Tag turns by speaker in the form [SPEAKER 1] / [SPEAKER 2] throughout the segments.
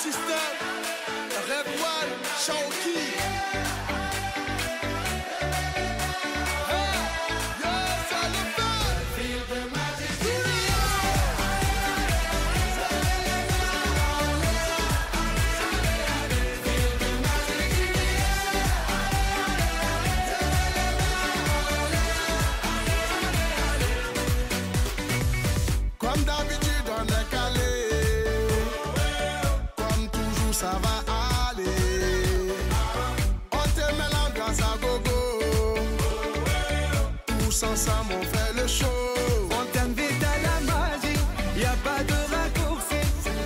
[SPEAKER 1] System, Red One, Shaoki. Comme d'habitude on est calé, comme toujours ça va aller. On te met l'ambiance à gogo, tous ensemble on fait le show.
[SPEAKER 2] On t'invite à la magie, y a pas de raccourci.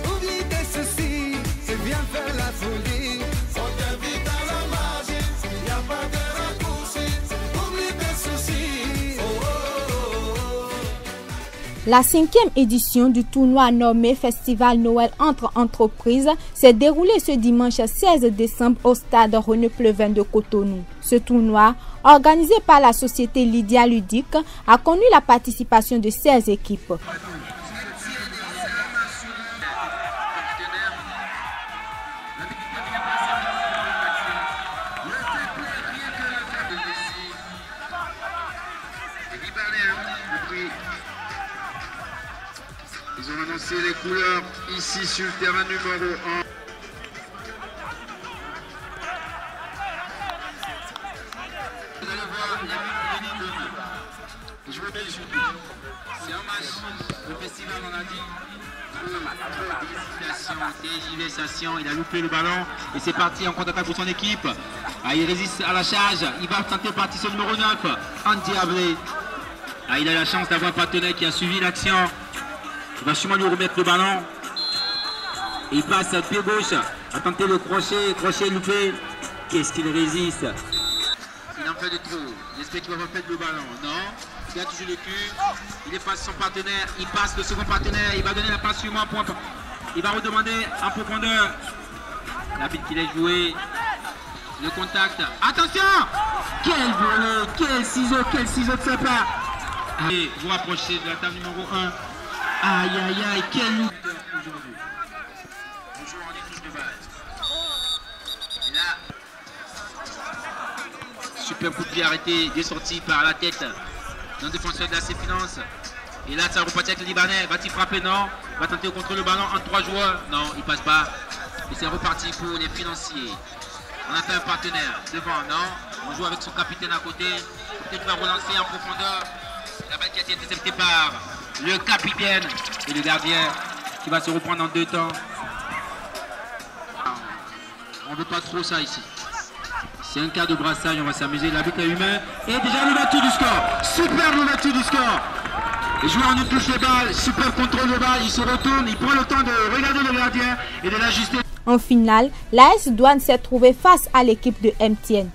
[SPEAKER 2] Oublie tes soucis, c'est bien faire la folie.
[SPEAKER 1] On t'invite à la magie, y a pas de raccourci. Oublie tes soucis. Oh, oh, oh, oh.
[SPEAKER 3] La 5e édition du tournoi nommé Festival Noël entre entreprises s'est déroulée ce dimanche 16 décembre au stade René Pleuvin de Cotonou. Ce tournoi, organisé par la société Lydia Ludique, a connu la participation de 16 équipes.
[SPEAKER 4] Ils ont annoncé les couleurs ici sur le terrain numéro 1. Vous allez voir, il y a une jouer belle journée. C'est un match, le festival on a dit. Désignation, il a loupé le ballon et c'est parti en contre-attaque pour son équipe. Ah, il résiste à la charge, il va tenter de partir sur le numéro 9, Andiablé. Ah, il a la chance d'avoir un partenaire qui a suivi l'action. Il va sûrement lui remettre le ballon. Et il passe à pied gauche, a tenté le crochet loupé. Qu'est-ce qu'il résiste? Il en fait de trop. Il espère qu'il va remettre le ballon. Non, il a toujours le cul. Il efface son partenaire. Il passe le second partenaire. Il va donner la passe sur moi. Il va redemander en profondeur. L'arbitre qui l'a joué. Le contact. Attention! Quel volet! Quel ciseau de sa part! Allez, vous rapprochez de la table numéro 1. Aïe aïe aïe, quel loup aujourd'hui. On joue en touche de balle. Et là, super coup de pied arrêté, bien sorti par la tête d'un défenseur de la Finance. Et là, ça repartit avec le Libanais. Va-t-il frapper? Non. Va tenter de contrôler le ballon entre 3 joueurs. Non, il passe pas. Et c'est reparti pour les financiers. On a fait un partenaire devant, non. On joue avec son capitaine à côté. Peut-être qu'il va relancer en profondeur. La balle qui a été interceptée par le capitaine et le gardien qui va se reprendre en 2 temps. On ne veut pas trop ça ici. C'est un cas de brassage, on va s'amuser. L'arbitre est humain. Et déjà l'ouverture du score. Super l'ouverture du score. Le joueur en une touche de balle, super contrôle de balle, il se retourne, il prend le temps de regarder le gardien et de l'ajuster.
[SPEAKER 3] En finale, l'AS Douane s'est trouvée face à l'équipe de MTN.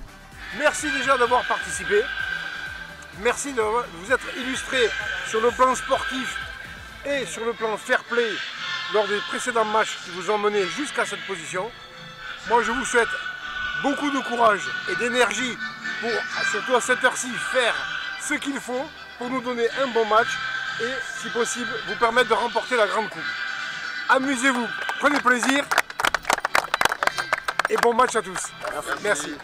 [SPEAKER 5] Merci déjà d'avoir participé. Merci de vous être illustré sur le plan sportif et sur le plan fair play lors des précédents matchs qui vous ont mené jusqu'à cette position. Moi je vous souhaite beaucoup de courage et d'énergie pour, surtout à cette heure-ci, faire ce qu'il faut pour nous donner un bon match et, si possible, vous permettre de remporter la grande coupe. Amusez-vous, prenez plaisir et bon match à tous. Merci.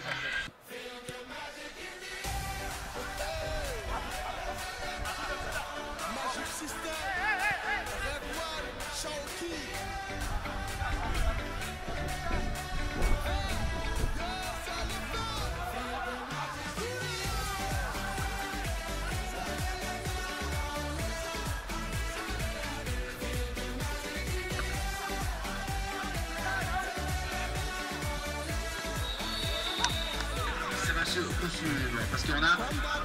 [SPEAKER 4] Parce qu'on a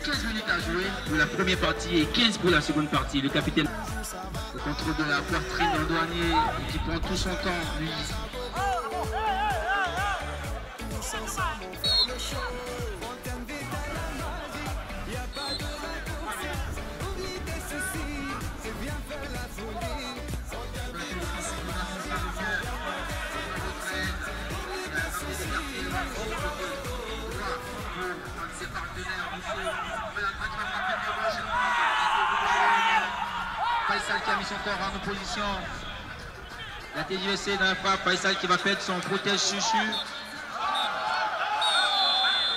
[SPEAKER 4] 15 minutes à jouer pour la première partie et 15 pour la seconde partie. Le capitaine, le contrôle de la poitrine d'un douanier qui prend tout son temps, lui. Faisal qui a mis son corps en opposition. La TJC dans la frappe, Faisal qui va faire son protège chuchu.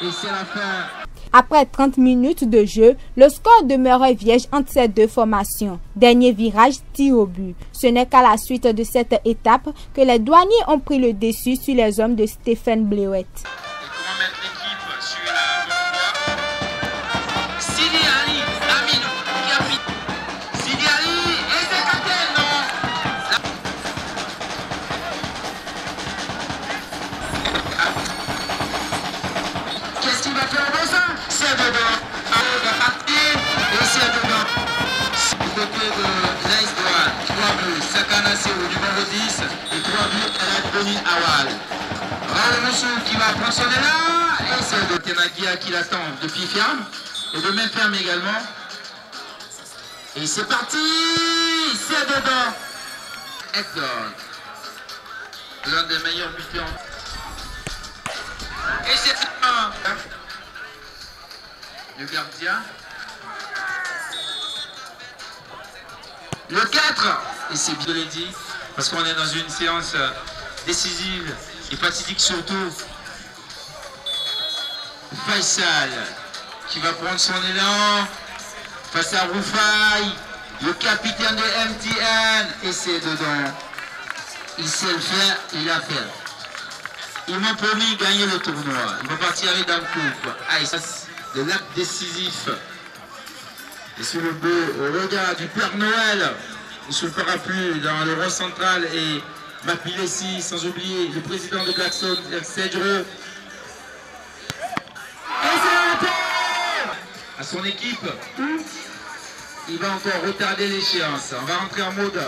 [SPEAKER 4] Et c'est la fin.
[SPEAKER 3] Après 30 minutes de jeu, le score demeurait vierge entre ces deux formations. Dernier virage, tir au but. Ce n'est qu'à la suite de cette étape que les douaniers ont pris le dessus sur les hommes de Stéphane Bleuette.
[SPEAKER 4] Comment mettre l'équipe sur la bonne voie. Sidi Ali, Amine, qui a mis. Sidi Ali, et c'est capitaine, non. Qu'est-ce qu'il va faire au besoin? C'est dedans. Il va partir et c'est dedans. Du côté de l'Aïs Douane, 3 buts. Sakana c'est au numéro 10 et 3 buts à la Tony Awal. Raoul Moussou qui va prendre son élan et c'est de Tenagia qui l'attend de pied ferme et de main ferme également. Et c'est parti, c'est dedans. Hector, l'un des meilleurs buteurs. Et c'est dedans. Le gardien. Le 4. Et c'est bien dit parce qu'on est dans une séance décisive et fatidique surtout. Faisal qui va prendre son élan face à Roufaï, le capitaine de MTN, et c'est dedans. Il sait le faire, il a fait. Ils m'ont promis de gagner le tournoi. Ils vont partir avec dans le coupe. Aïe, ça c'est de l'acte décisif. Et sur le beau regard du Père Noël, sous le parapluie dans le rond central et Mapilessi, sans oublier le président de Blackstone, Cedro. À son équipe, il va encore retarder l'échéance. On va rentrer en mode.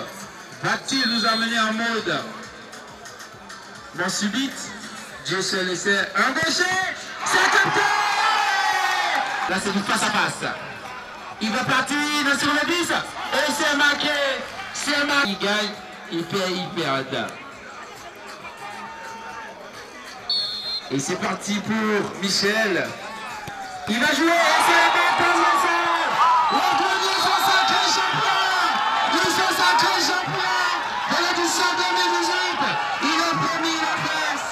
[SPEAKER 4] Va-t-il nous amener en mode bon subite? Dieu se laissait engagé. C'est capté. Là c'est du face à face. Il va partir sur le 10 et c'est marqué. C'est marqué. Il gagne, il perd. Et c'est parti pour Michel. Il va jouer et c'est la bataille. Les douaniers sont sacrés champions. Ils sont sacrés champions de l'édition 2018. Il a promis la presse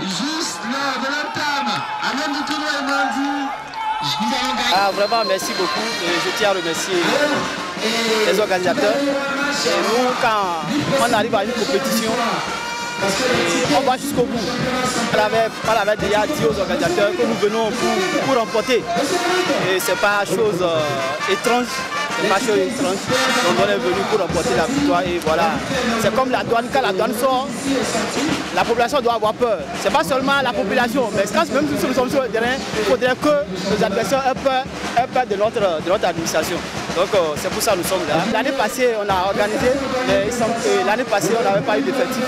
[SPEAKER 4] juste lors de l'entame. À l'homme du tournoi, ils m'ont dit.
[SPEAKER 6] Vraiment, merci beaucoup. Et je tiens à remercier les organisateurs. Et nous, quand on arrive à une compétition, on va jusqu'au bout. On avait déjà dit aux organisateurs que nous venons pour remporter. Et ce n'est pas chose étrange. C'est pas chose étrange. Donc on est venu pour remporter la victoire. Et voilà. C'est comme la douane. Quand la douane sort, la population doit avoir peur. Ce n'est pas seulement la population, mais quand même si nous sommes sur le terrain, il faudrait que nos adversaires aient peur de notre administration. Donc c'est pour ça que nous sommes là. L'année passée, on a organisé, mais l'année passée, on n'avait pas eu d'effectif,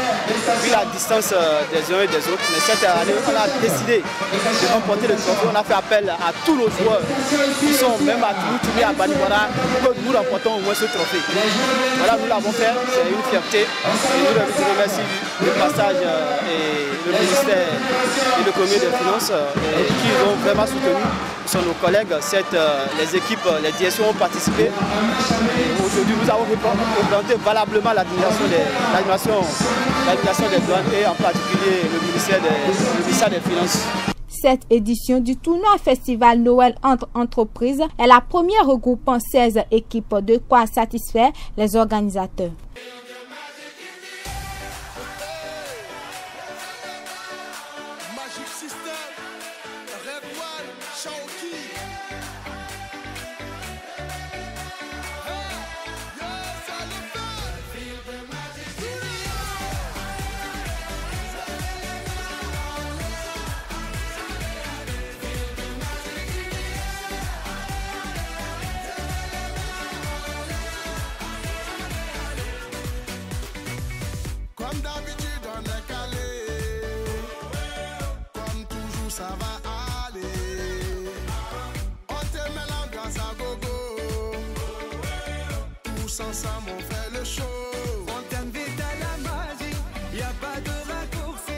[SPEAKER 6] vu la distance des uns et des autres. Mais cette année, on a décidé de remporter le trophée. On a fait appel à tous nos joueurs qui sont même à Toulouse, à Banibara, pour que nous remportons au moins ce trophée. Voilà, nous l'avons fait, c'est une fierté. Et nous remercions le passage et le ministère et le comité des finances qui nous ont vraiment soutenus. Ce sont nos collègues, les équipes, les directions ont participé. Aujourd'hui, nous avons représenté valablement l'administration des douanes et en particulier le ministère des Finances.
[SPEAKER 3] Cette édition du tournoi Festival Noël entre entreprises est la première regroupant 16 équipes, de quoi satisfaire les organisateurs.
[SPEAKER 1] Comme d'habitude on est calé. Comme toujours ça va aller. On te met l'ambiance à gogo. Tous ensemble on fait le show.
[SPEAKER 2] On t'invite à la magie, y a pas de raccourci.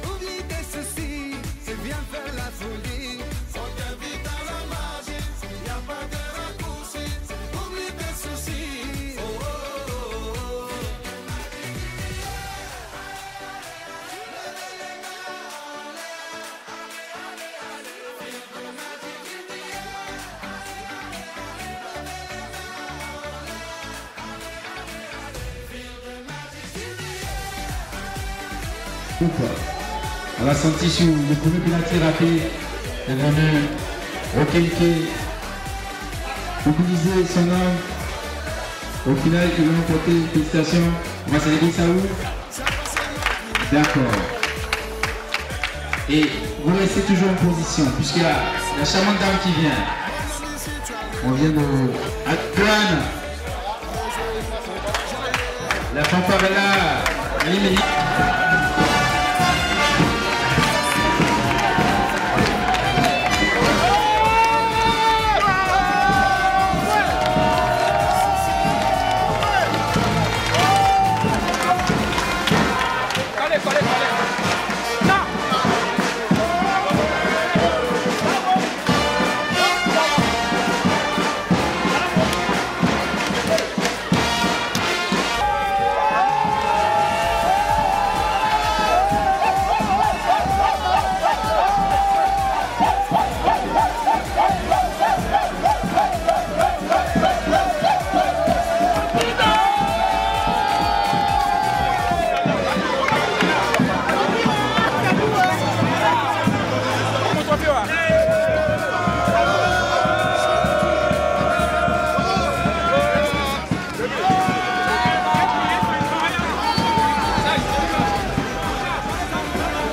[SPEAKER 2] Oublie tes soucis, c'est bien faire la folie.
[SPEAKER 1] On t'invite à la magie, y a pas de raccourci. Oublie tes soucis. Oh, oh, oh, oh.
[SPEAKER 4] coupe. On a senti sur le premier penalty raté est venu Okenke mobiliser son homme. Au final, ils vont porter. Félicitations. On va célébrer ça où? D'accord. Et vous restez toujours en position, puisqu'il y a la charmante dame qui vient. On vient de Antoine. La fanfare est là. Allez,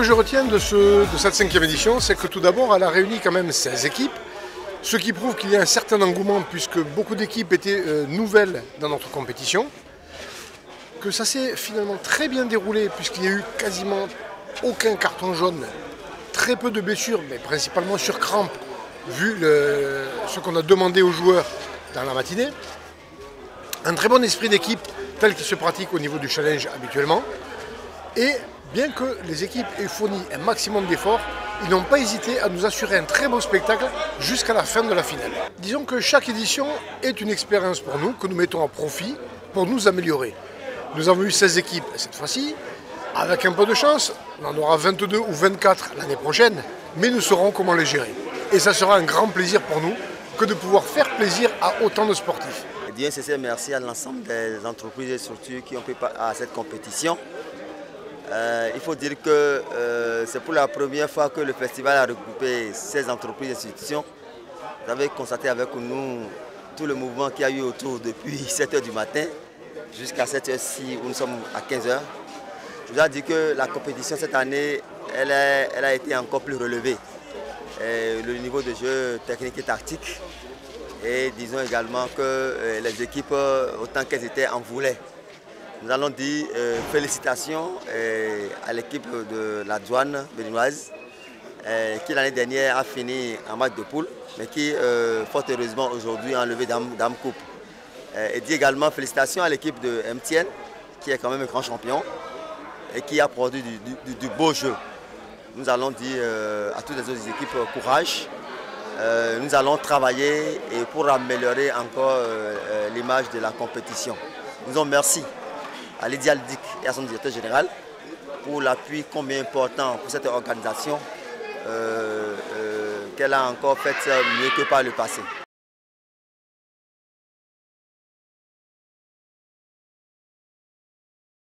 [SPEAKER 5] Ce que je retiens de cette 5e édition, c'est que tout d'abord, elle a réuni quand même 16 équipes, ce qui prouve qu'il y a un certain engouement puisque beaucoup d'équipes étaient nouvelles dans notre compétition, que ça s'est finalement très bien déroulé puisqu'il n'y a eu quasiment aucun carton jaune, très peu de blessures, mais principalement sur crampe, vu ce qu'on a demandé aux joueurs dans la matinée. Un très bon esprit d'équipe tel qu'il se pratique au niveau du challenge habituellement. Et bien que les équipes aient fourni un maximum d'efforts, ils n'ont pas hésité à nous assurer un très beau spectacle jusqu'à la fin de la finale. Disons que chaque édition est une expérience pour nous, que nous mettons à profit pour nous améliorer. Nous avons eu 16 équipes cette fois-ci. Avec un peu de chance, on en aura 22 ou 24 l'année prochaine, mais nous saurons comment les gérer. Et ça sera un grand plaisir pour nous que de pouvoir faire plaisir à autant de sportifs.
[SPEAKER 7] Bien sincère merci à l'ensemble des entreprises et structures qui ont pris part à cette compétition. Il faut dire que c'est pour la première fois que le festival a regroupé 16 entreprises et institutions. Vous avez constaté avec nous tout le mouvement qu'il y a eu autour depuis 7 h du matin jusqu'à cette heure-ci où nous sommes à 15 h. Je dois dire que la compétition cette année, elle a été encore plus relevée. Le niveau de jeu technique et tactique. Et disons également que les équipes, autant qu'elles étaient, en voulaient. Nous allons dire félicitations à l'équipe de la douane béninoise qui l'année dernière a fini en match de poule, mais qui fort heureusement aujourd'hui a enlevé Dame Coupe. Et dire également félicitations à l'équipe de MTN qui est quand même un grand champion et qui a produit du beau jeu. Nous allons dire à toutes les autres équipes courage. Nous allons travailler pour améliorer encore l'image de la compétition. Nous en merci à Lydia Aldic et à son directeur général pour l'appui combien important pour cette organisation qu'elle a encore fait mieux que par le passé.